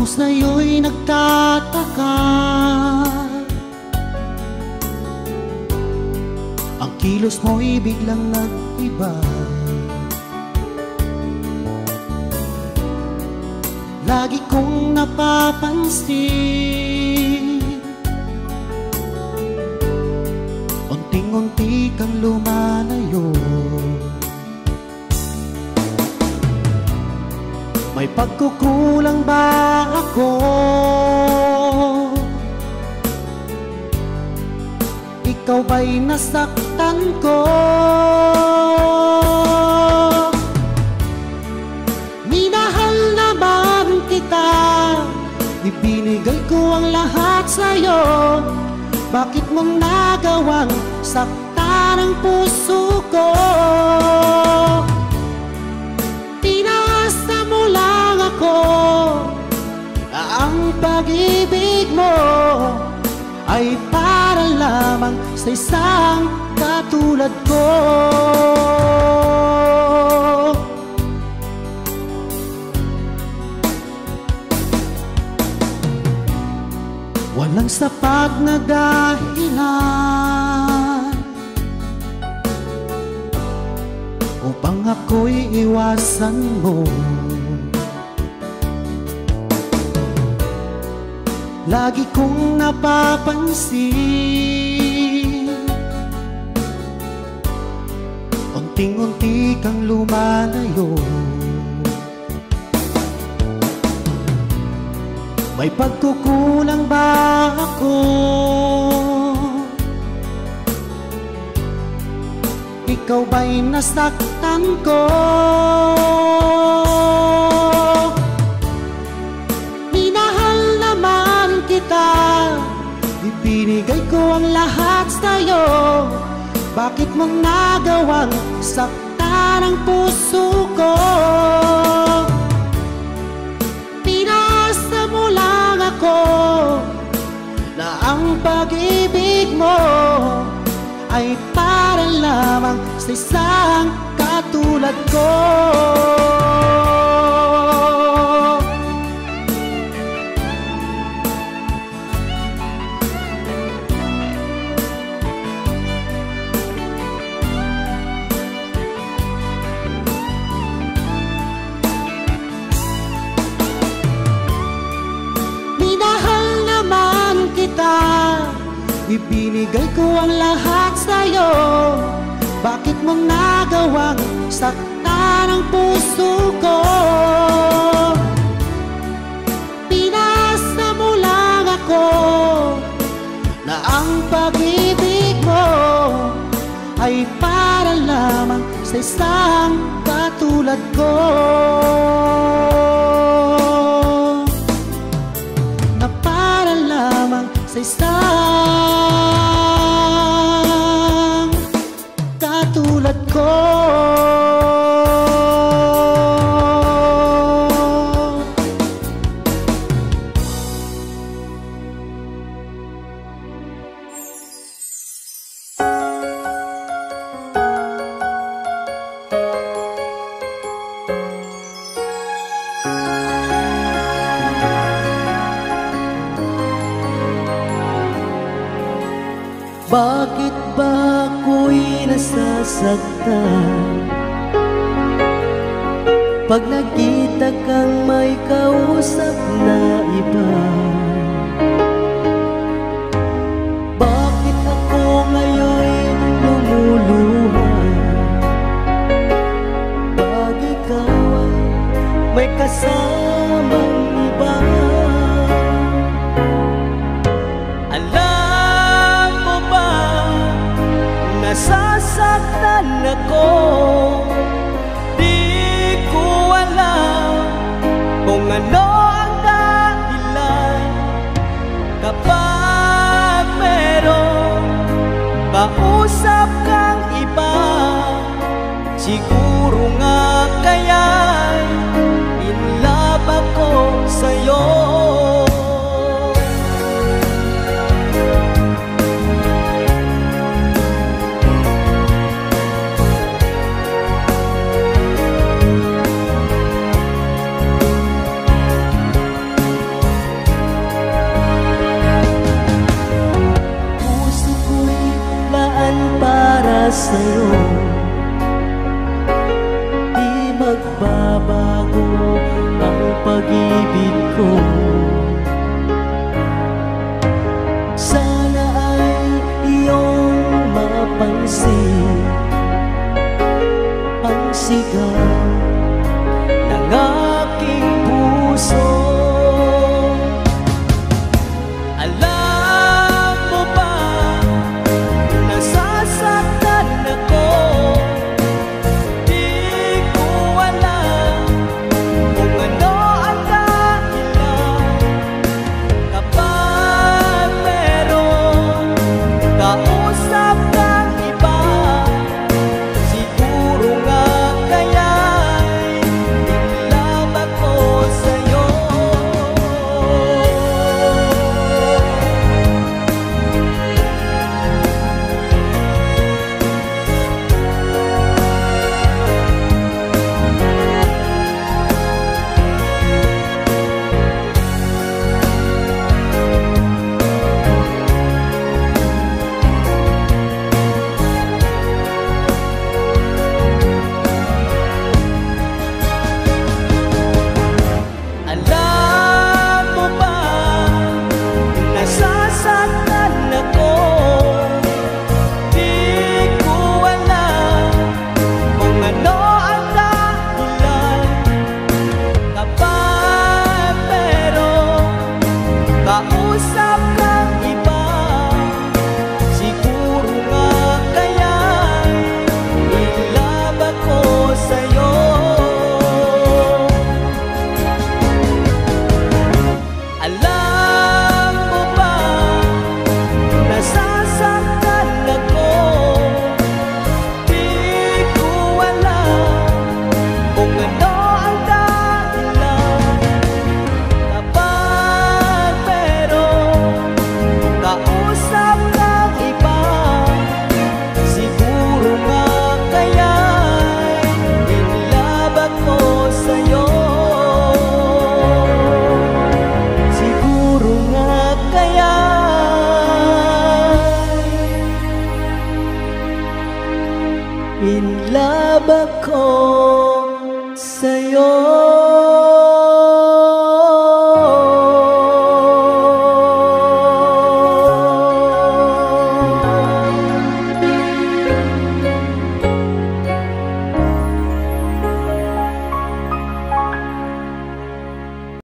Ako sa'yo'y nagtataka, ang kilos mo'y biglang nag-iba. Lagi kong napapansin, unting-unti kang lumalayo. May pagkukulang ba ako? Ikaw ba'y nasaktan ko? Minahal naman kita, ibinigay ko ang lahat sa'yo. Bakit mo nagawang saktan ang puso ko? Tinasa mo lang ako, ang pag-ibig mo ay para lamang sa isang katulad ko. Walang sapat na dahilan upang ako'y iwasan mo. Lagi kong napapansin, unting-unti kang lumalayo. May pagkukulang ba ako? Ikaw ba'y nasaktan ko? Ibinigay ko ang lahat sa'yo. Bakit mo nagawang saktan ang puso ko? Pinasa mo lang ako na ang pag-ibig mo ay para lamang sa isang katulad ko. Ibinigay ko ang lahat sa'yo. Bakit mo nagawang saktan ang puso ko? Pinasa mo lang ako na ang pag-ibig mo ay para lamang sa isang katulad ko. Na para lamang sa isang katulad ko. Bakit ba ako'y nasasaktan pag nakita kang may kausap na iba? Bakit ako ngayon lumuluha pag ikaw ay may kasamang iba? Nasasaktan ako, di ko alam kung ano ang dahilan. Kapag meron kausap kang iba, siguro nga kaya'y in love ako sa'yo. sa'yo, di magbabago ang pag-ibig ko. Sana ay iyong mapansin ang sigaw ng aking puso. Alam mo ba, nasasaktan ako, di ko alam kung ano ang dahilan. Kapag meron kausap kang iba, siguro nga kaya'y inlove ako sa'yo. Alam mo ba, nasasaktan ako, di ko alam kung ano ang dahilan. Kapag meron kausap kang iba, siguro nga kaya'y inlove ako sa'yo. Alam mo ba, nasasaktan ako, di ko alam kung ano ang dahilan. Kapag meron kausap kang iba, siguro nga kaya'y inlove ako sa'yo. Siguro nga kaya'y in love ako